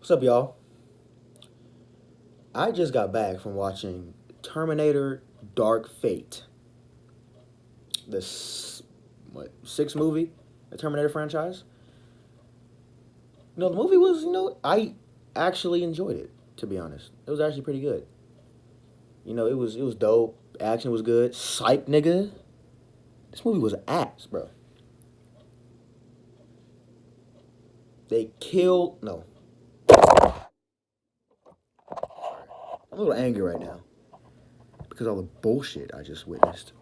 What's up, y'all? I just got back from watching Terminator Dark Fate, the sixth movie, the Terminator franchise. The movie was, I actually enjoyed it. To be honest, it was actually pretty good. It was dope. Action was good. Psych, nigga. This movie was ass, bro. They killed. No, I'm a little angry right now because all the bullshit I just witnessed.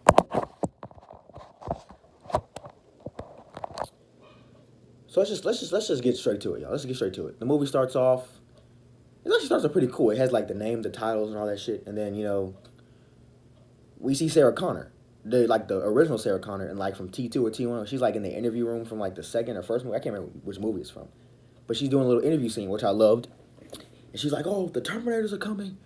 So let's just get straight to it, y'all. Let's get straight to it. The movie starts off. It actually starts off pretty cool. It has like the name, the titles, and all that shit. And then we see Sarah Connor, the original Sarah Connor, and like from T2 or T1. She's like in the interview room from like the second or first movie. I can't remember which movie it's from, but she's doing a little interview scene, which I loved. And she's like, "Oh, the Terminators are coming,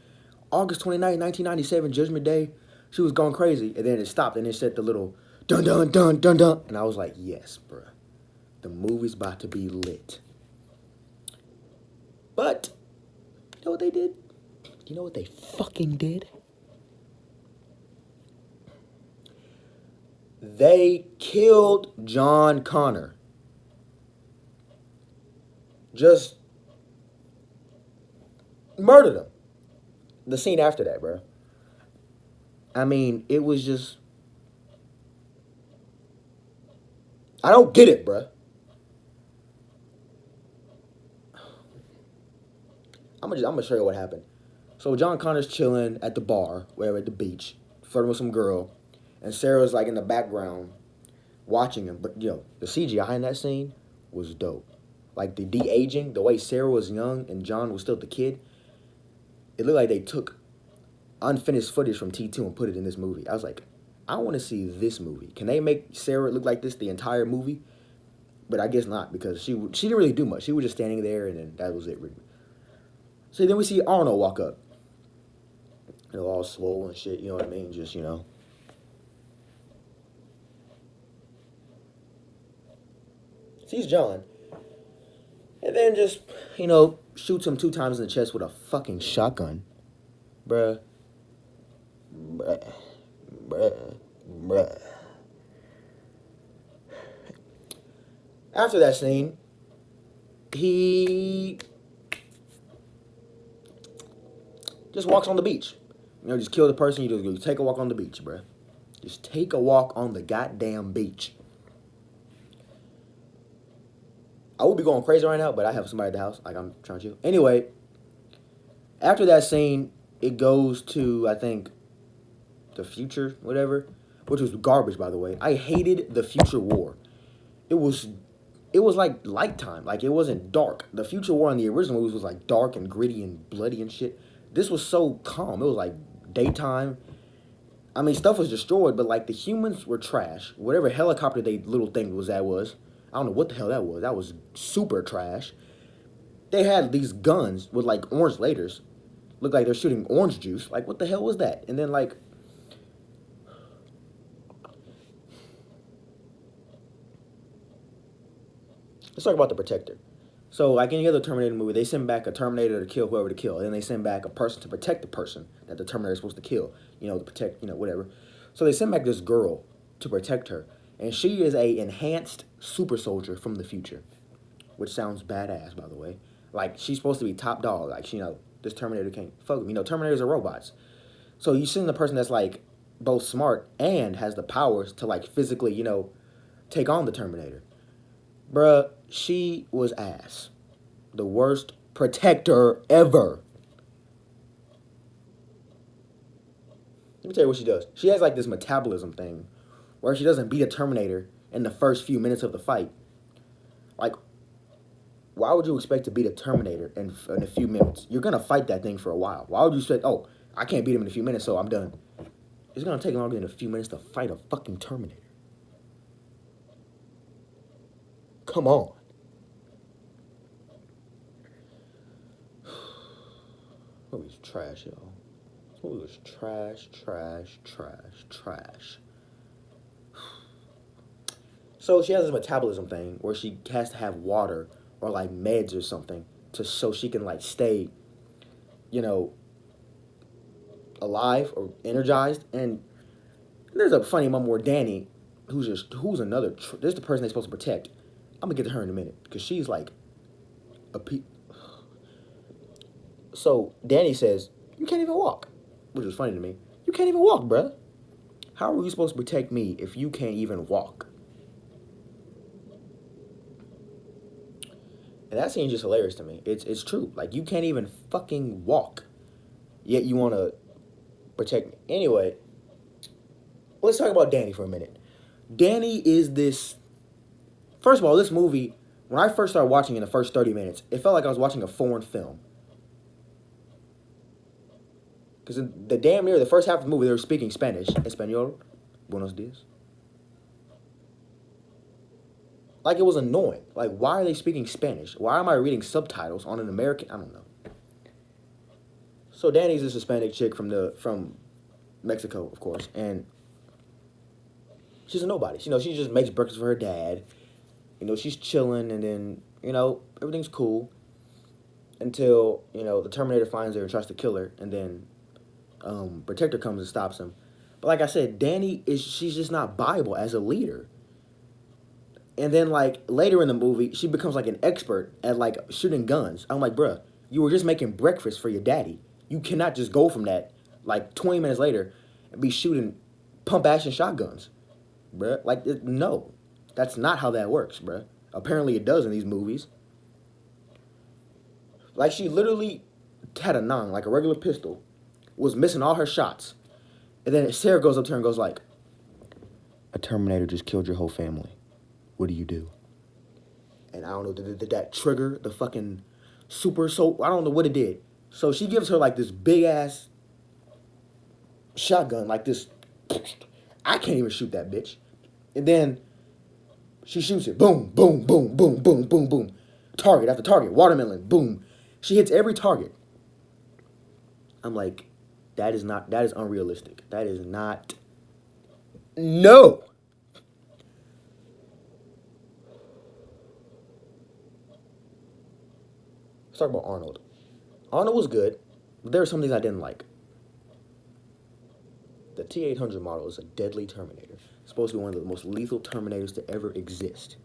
August 29th, 1997, Judgment Day." She was going crazy, and then it stopped, and it said the little dun dun dun dun dun, and I was like, "Yes, bruh, the movie's about to be lit." But you know what they did? You know what they fucking did? They killed John Connor. Just murdered him. The scene after that, bro. I mean, it was just. I don't get it, bro. I'm gonna show you what happened. So John Connor's chilling at the bar, wherever at the beach, flirting with some girl, and Sarah's like in the background watching him. But the CGI in that scene was dope. Like the de aging, the way Sarah was young and John was still the kid. It looked like they took unfinished footage from T2 and put it in this movie. I was like, I want to see this movie. Can they make Sarah look like this the entire movie? But I guess not, because she didn't really do much. She was just standing there, and then that was it. So then we see Arnold walk up, all swole and shit. You know what I mean? Just sees John, and then just shoots him two times in the chest with a fucking shotgun, bruh, bruh, bruh, bruh. After that scene, he just walks on the beach. Just kill the person. You take a walk on the beach, bruh. Just take a walk on the goddamn beach. I would be going crazy right now, but I have somebody at the house. Like, I'm trying to chill. Anyway, after that scene, it goes to, I think, the future, whatever, which was garbage, by the way. I hated the future war. It was like lighttime. Like, it wasn't dark. The future war in the original movies was like dark and gritty and bloody and shit. This was so calm. It was like daytime. I mean, stuff was destroyed, but like the humans were trash. Whatever helicopter they little thing was. I don't know what the hell that was. That was super trash. They had these guns with like orange lasers. Looked like they're shooting orange juice. Like, what the hell was that? And then like, let's talk about the Protector. So, like any other Terminator movie, they send back a Terminator to kill whoever to kill. And then they send back a person to protect the person that the Terminator is supposed to kill. To protect, whatever. So they send back this girl to protect her. And she is a enhanced super soldier from the future. Which sounds badass, by the way. Like, she's supposed to be top dog. Like, this Terminator can't fuck with me. Terminators are robots. So you send the person that's, like, both smart and has the powers to, like, physically, take on the Terminator. Bruh, she was ass. The worst protector ever. Let me tell you what she does. She has like this metabolism thing where she doesn't beat a Terminator in the first few minutes of the fight. Like, why would you expect to beat a Terminator in a few minutes? You're going to fight that thing for a while. Why would you say, oh, I can't beat him in a few minutes, so I'm done? It's going to take longer than a few minutes to fight a fucking Terminator. Come on. This movie's trash, y'all. This movie was trash, trash, trash, trash. So she has this metabolism thing where she has to have water or like meds or something to so she can like stay, you know, alive or energized. And there's a funny moment where Danny, who's another, this is the person they're supposed to protect. I'm gonna get to her in a minute because she's like a pe. So Danny says, "You can't even walk," which was funny to me. You can't even walk, bruh. How are you supposed to protect me if you can't even walk? And that seems just hilarious to me. It's true. Like you can't even fucking walk, yet you want to protect me. Anyway, let's talk about Danny for a minute. Danny is this. First of all, this movie. When I first started watching in the first 30 minutes, it felt like I was watching a foreign film. Because the damn near the first half of the movie, they were speaking Spanish. Espanol. Buenos dias. Like it was annoying. Like why are they speaking Spanish? Why am I reading subtitles on an American? I don't know. So Danny's this Hispanic chick from Mexico, of course, and she's a nobody. She just makes breakfast for her dad. She's chilling, and then everything's cool until the Terminator finds her and tries to kill her, and then Protector comes and stops him. But like I said, she's just not viable as a leader. And then like later in the movie, she becomes like an expert at like shooting guns. I'm like, bruh, you were just making breakfast for your daddy. You cannot just go from that like 20 minutes later and be shooting pump action shotguns, bruh. Like no, that's not how that works, bruh. Apparently it does in these movies. Like she literally had a nine, like a regular pistol, was missing all her shots, and then Sarah goes up to her and goes like, "A Terminator just killed your whole family. What do you do?" And I don't know, did that trigger the fucking super soul? I don't know what it did. So she gives her like this big ass shotgun, like this. I can't even shoot that bitch. And then she shoots it. Boom, boom, boom, boom, boom, boom, boom. Target after target. Watermelon. Boom. She hits every target. I'm like, that is unrealistic. That is not. No. Let's talk about Arnold. Arnold was good, but there were some things I didn't like. The T-800 model is a deadly Terminator. It's supposed to be one of the most lethal Terminators to ever exist.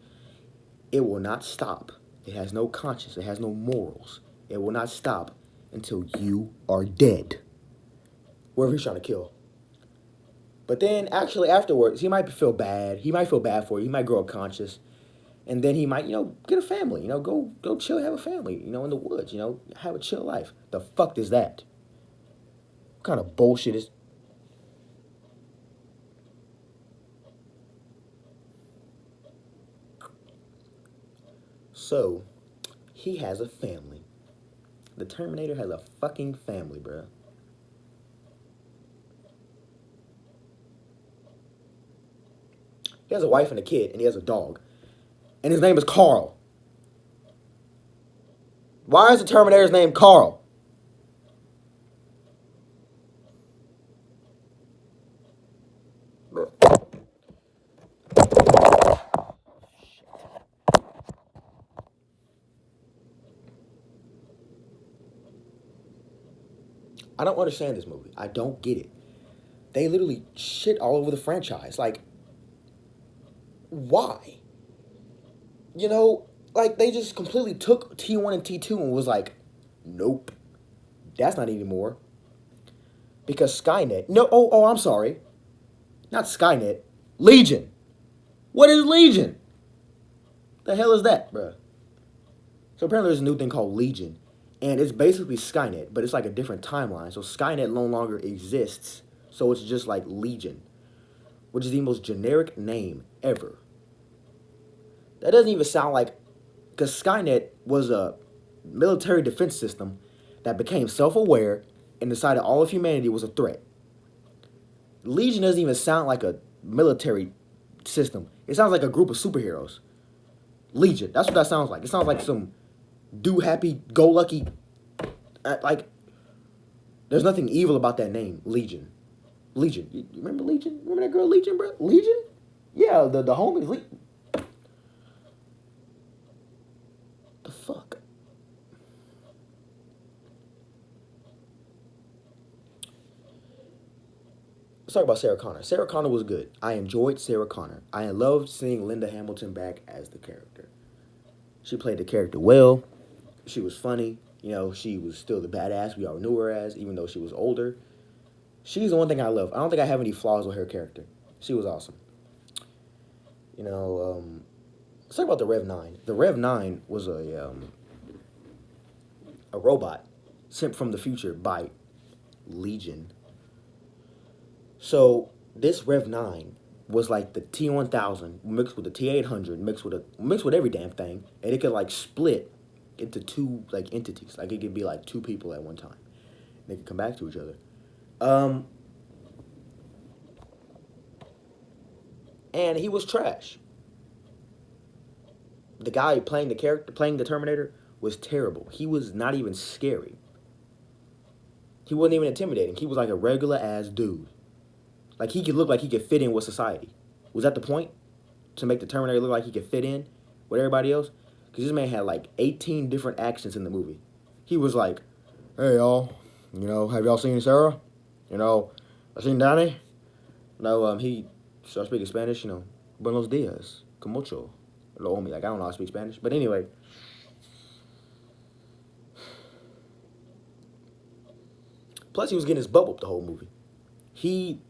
It will not stop. It has no conscience. It has no morals. It will not stop until you are dead. Whoever he's trying to kill. But then, actually, afterwards, he might feel bad. He might feel bad for you. He might grow conscious. And then he might, get a family. Go chill, have a family, in the woods, have a chill life. The fuck is that? What kind of bullshit is... So, he has a family. The Terminator has a fucking family, bruh. He has a wife and a kid, and he has a dog. And his name is Karl. Why is the Terminator's name Karl? I don't understand this movie. I don't get it. They literally shit all over the franchise. Like, why? Like they just completely took T1 and T2 and was like, nope, that's not anymore. Because Skynet, no, I'm sorry. Not Skynet, Legion. What is Legion? The hell is that, bruh? So apparently there's a new thing called Legion. And it's basically Skynet, but it's like a different timeline. So Skynet no longer exists. So it's just like Legion, which is the most generic name ever. That doesn't even sound like... Because Skynet was a military defense system that became self-aware and decided all of humanity was a threat. Legion doesn't even sound like a military system. It sounds like a group of superheroes. Legion. That's what that sounds like. It sounds like some do-happy-go-lucky... Like, there's nothing evil about that name, Legion. Legion. You remember Legion? Remember that girl Legion, bro? Legion? Yeah, the homies. The fuck? talk about Sarah Connor. Sarah Connor was good. I enjoyed Sarah Connor. I loved seeing Linda Hamilton back as the character. She played the character well. She was funny. You know, she was still the badass we all knew her as, even though she was older. She's the one thing I love. I don't think I have any flaws with her character. She was awesome. You know, let's talk about the Rev 9. The Rev 9 was a robot sent from the future by Legion. So this Rev 9 was like the T1000 mixed with the T800 mixed with every damn thing, and it could like split into two like entities. Like it could be like two people at one time. They could come back to each other. And he was trash. The guy playing the Terminator, was terrible. He was not even scary. He wasn't even intimidating. He was like a regular ass dude. Like he could look like he could fit in with society. Was that the point? To make the Terminator look like he could fit in with everybody else? Because this man had like 18 different accents in the movie. He was like, hey y'all, you know, have y'all seen Sarah? You know, I seen Danny. No, he started speaking Spanish, you know, buenos dias, como mucho. Lo homie, like I don't know how to speak Spanish. But anyway. Plus he was getting his butt whooped the whole movie. He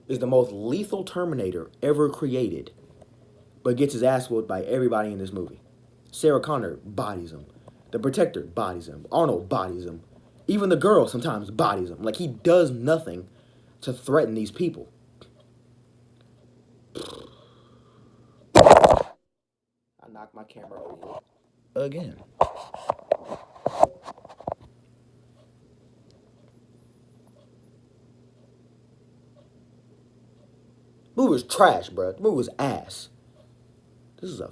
is the most lethal Terminator ever created, but gets his ass whooped by everybody in this movie. Sarah Connor bodies him. The Protector bodies him. Arnold bodies him. Even the girl sometimes bodies him. Like he does nothing to threaten these people. I knocked my camera over again. Movie was trash, bro. The movie was ass. This is a.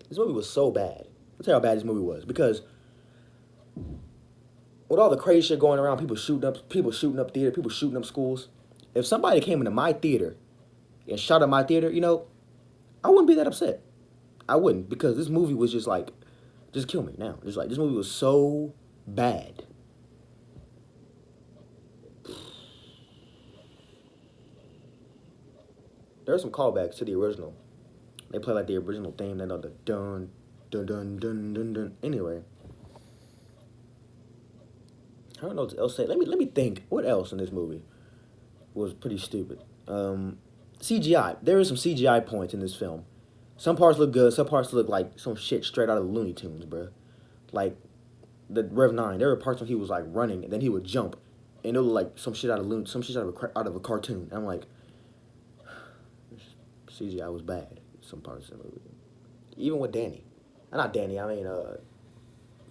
This movie was so bad. I'll tell you how bad this movie was. Because with all the crazy shit going around, people shooting up theater, people shooting up schools. If somebody came into my theater and shot up my theater, you know, I wouldn't be that upset. I wouldn't, because this movie was just like, just kill me now. Just like, this movie was so bad. There are some callbacks to the original. They play like the original theme, then the dun dun dun dun dun dun. Anyway, I don't know what else to say. Let me think. What else in this movie was pretty stupid? CGI. There is some CGI points in this film. Some parts look good. Some parts look like some shit straight out of the Looney Tunes, bro. Like the Rev 9. There were parts when he was like running and then he would jump, and it looked like some shit out of some shit out of a cartoon. And I'm like, CGI was bad. Some parts of the movie. Even with Danny. Not Danny, I mean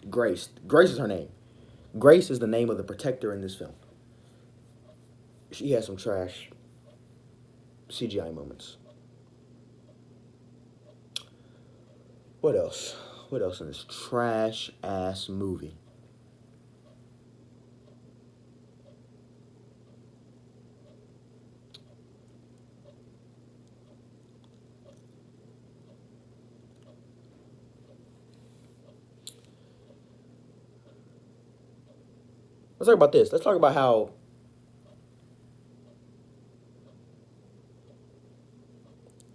Grace. Grace is her name. Grace is the name of the Protector in this film. She has some trash CGI moments. What else? What else in this trash ass movie? Let's talk about this. Let's talk about how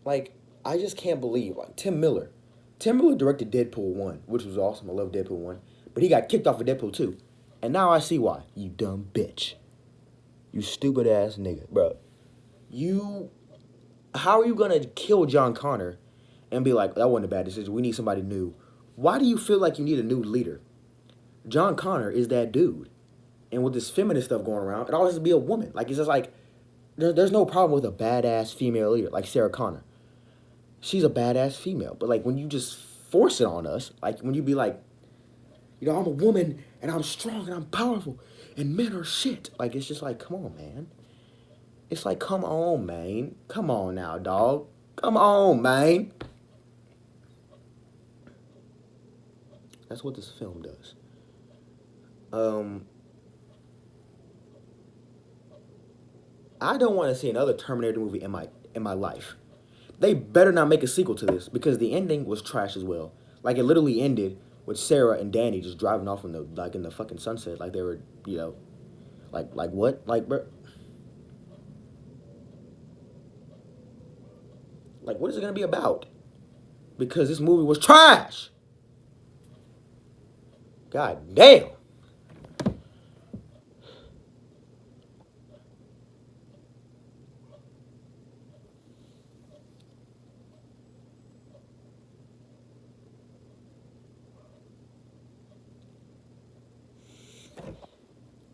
like I just can't believe like Tim Miller. Tim Miller directed Deadpool 1, which was awesome. I love Deadpool 1. But he got kicked off of Deadpool 2. And now I see why. You dumb bitch. You stupid ass nigga. Bro. How are you gonna kill John Connor and be like, that wasn't a bad decision. We need somebody new. Why do you feel like you need a new leader? John Connor is that dude. And with this feminist stuff going around, it always has to be a woman. Like, it's just like, there's no problem with a badass female leader, like Sarah Connor. She's a badass female. But, like, when you just force it on us, like, when you be like, you know, I'm a woman, and I'm strong, and I'm powerful, and men are shit. Like, it's just like, come on, man. It's like, come on, man. Come on now, dog. Come on, man. That's what this film does. I don't want to see another Terminator movie in my life. They better not make a sequel to this because the ending was trash as well. Like it literally ended with Sarah and Danny just driving off in the fucking sunset, like they were, you know, like what, like bro, like what is it gonna be about? Because this movie was trash. God damn.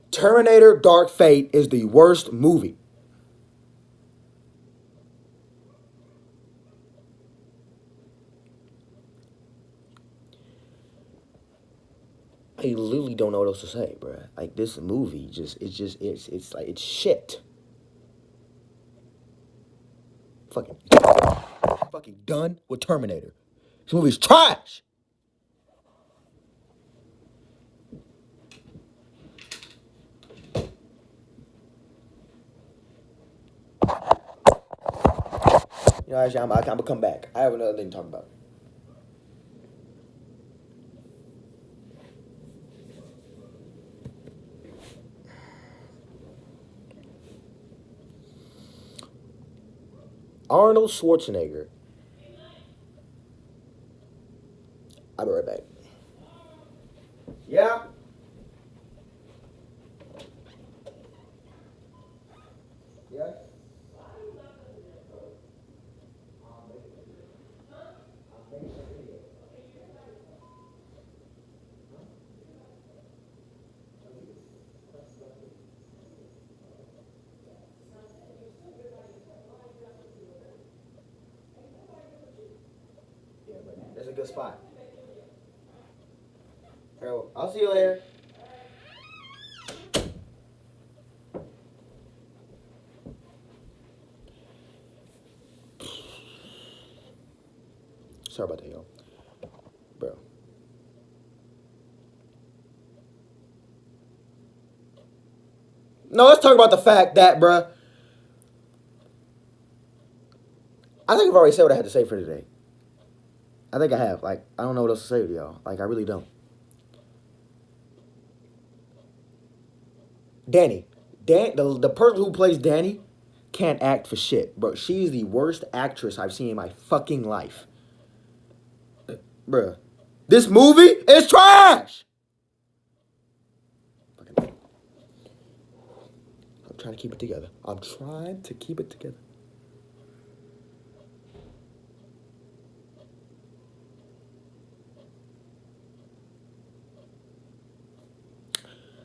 Terminator Dark Fate is the worst movie. I literally don't know what else to say, bro. Like this movie it's like it's shit. Fucking fucking done with Terminator. This movie's trash. You know, actually, I'm gonna come back. I have another thing to talk about. Arnold Schwarzenegger. I'll be right back. Yeah. Yeah. Yeah, but that's a good spot. Harold, I'll see you later. Sorry about that, y'all. Bro. No, let's talk about the fact that, bruh, I think I've already said what I had to say for today. I think I have. Like, I don't know what else to say to y'all. Like, I really don't. Danny. The person who plays Danny can't act for shit, bro. She's the worst actress I've seen in my fucking life. Bruh. This movie is trash! I'm trying to keep it together. I'm trying to keep it together.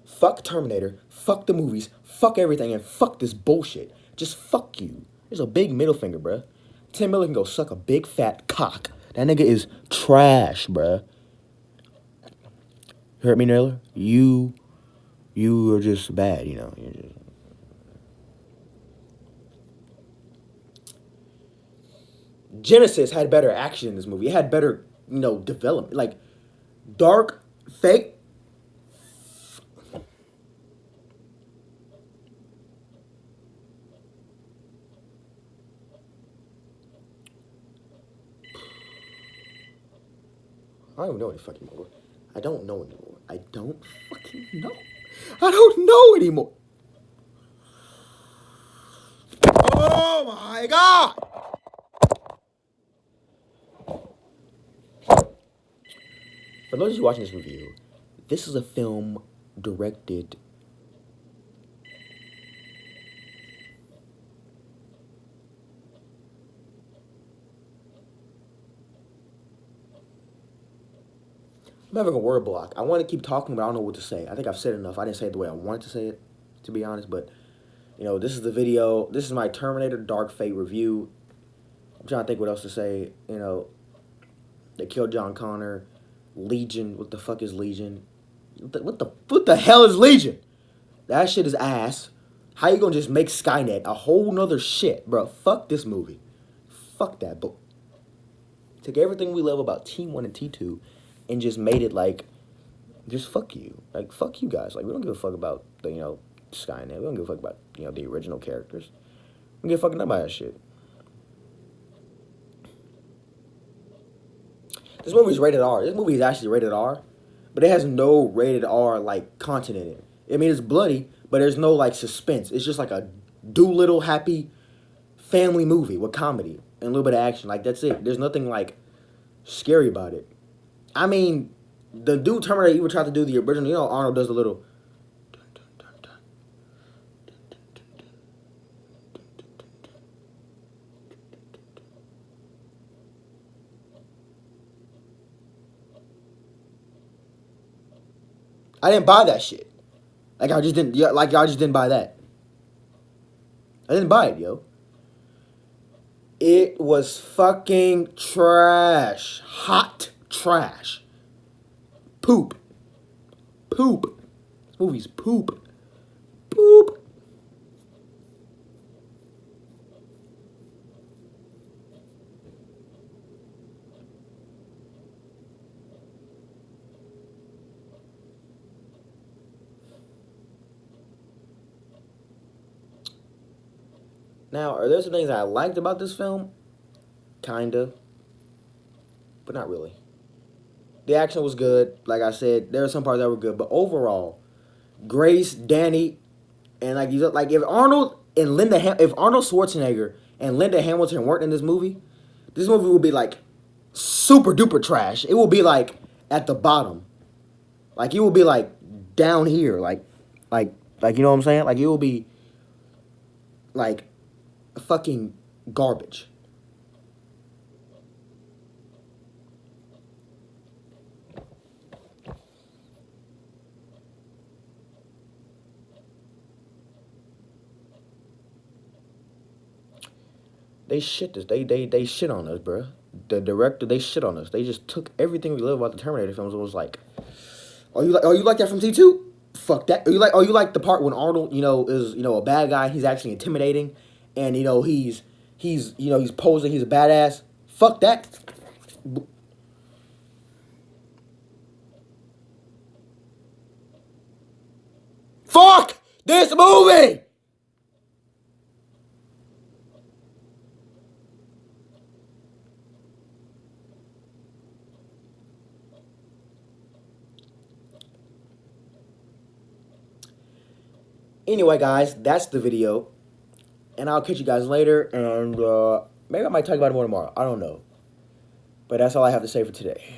Fuck Terminator, fuck the movies, fuck everything, and fuck this bullshit. Just fuck you. There's a big middle finger, bruh. Tim Miller can go suck a big fat cock. That nigga is trash, bruh. You heard me, Naylor? You are just bad, you know. You're just... Genesis had better action in this movie. It had better, you know, development. Like, dark, fake. I don't even know any fucking more. I don't know anymore. I don't fucking know. I don't know anymore. Oh my god! For those of you watching this review, this is a film directed. I'm having a word block. I want to keep talking, but I don't know what to say. I think I've said enough. I didn't say it the way I wanted to say it, to be honest. But, you know, this is the video. This is my Terminator Dark Fate review. I'm trying to think what else to say. You know, they killed John Connor. Legion. What the fuck is Legion? What the hell is Legion? That shit is ass. How you gonna just make Skynet a whole nother shit, bro? Fuck this movie. Fuck that book. Took everything we love about T1 and T2 and just made it like, just fuck you. Like, fuck you guys. Like, we don't give a fuck about the, you know, Skynet. We don't give a fuck about, you know, the original characters. We don't give a fuck about that shit. This movie is rated R. This movie is actually rated R, but it has no rated R like content in it. I mean, it's bloody, but there's no like suspense. It's just like a Doolittle happy family movie with comedy and a little bit of action. Like that's it. There's nothing like scary about it. I mean, the dude Terminator even tried to do the original. You know, Arnold does a little. I didn't buy that shit. Like I just didn't. Yeah, like I just didn't buy that. I didn't buy it, yo. It was fucking trash. Hot trash. Poop. Poop. This movie's poop. Poop. Now, are there some things I liked about this film? Kinda, but not really. The action was good. Like I said, there are some parts that were good, but overall, Grace, Danny, and like you like if Arnold and if Arnold Schwarzenegger and Linda Hamilton weren't in this movie would be like super duper trash. It will be like at the bottom, like it will be like down here, like you know what I'm saying? Like it will be like fucking garbage. They shit this. They shit on us, bro. The director, they shit on us. They just took everything we love about the Terminator films and was like, oh you like that from T2? Fuck that. You like the part when Arnold, is a bad guy. He's actually intimidating, and he's posing. He's a badass. Fuck that. Fuck this movie. Anyway, guys, that's the video. And I'll catch you guys later. And maybe I might talk about it more tomorrow. I don't know. But that's all I have to say for today.